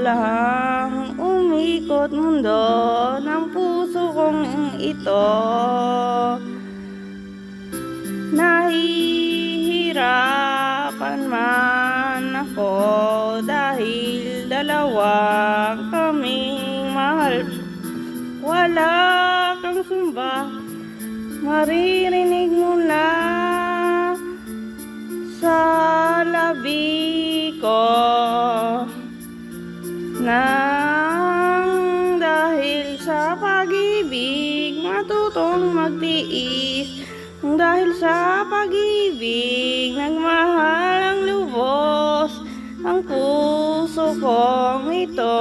lang umikot mundo ng puso kong ito. Nahihirapan man ako dahil dalawa kaming mahal. Wala kang sumba, maririnig mo lang sa labi ko. Nang dahil sa pag-ibig matutong magtiis, nang dahil sa pag-ibig nagmahal ang lubos ang puso kong ito,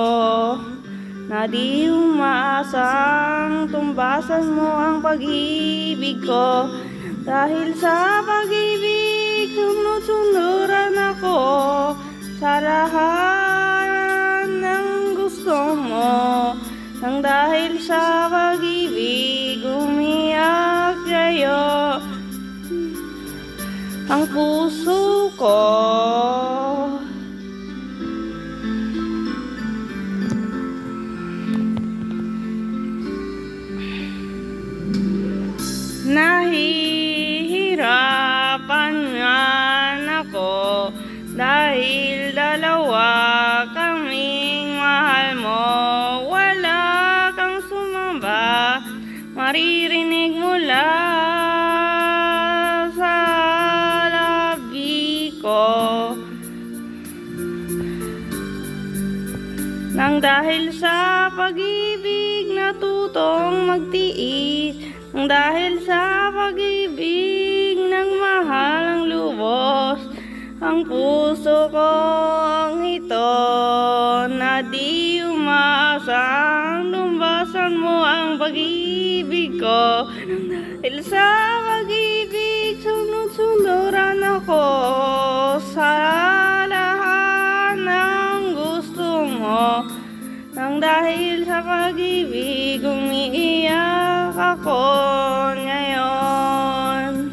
na di umaasang tumbasan mo ang pag-ibig ko. Dahil sa pag-ibig sunod-sunuran ako sa lahat ng gusto mo. Nang dahil sa pag-ibig umiyak sa'yo ang puso ko. Nahihirapan man ako dahil dalawa kaming mahal mo. Wala kang sumamba, maririnig mo lang sa labi ko. Nang dahil sa pag-ibig natutong magtiis, nang dahil sa pag-ibig nagmahal ang lubos ang puso kong ito, na di umaasang tumbasan mo ang pag-ibig ko. Dahil sa pag-ibig sunod-sunuran ako sa lahat ng gusto mo. Nang dahil sa pag-ibig umiiyak ako ngayon.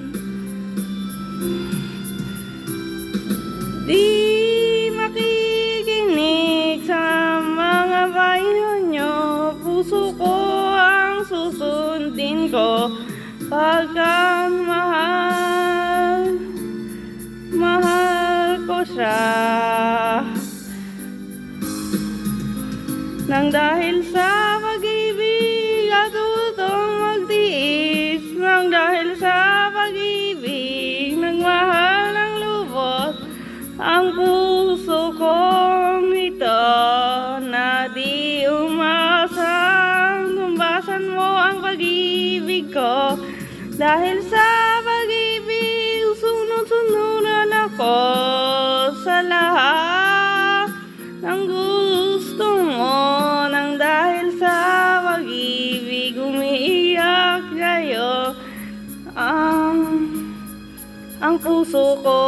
Di makikinig sa mga payo nyo, puso ko ang susundin ko. Pagkat mahal ko siya. Nang dahil sa pag-ibig natutong magtiis, nang dahil sa pag-ibig nagmahal ang lubos ang puso kong ito, na di umaasang tumbasan mo ang pag-ibig ko. Dahil sa pag-ibig sunod-sunuran ako sa lahat ng gusto mo. Nang dahil sa pag-ibig umiiyak sa'yo ang puso ko.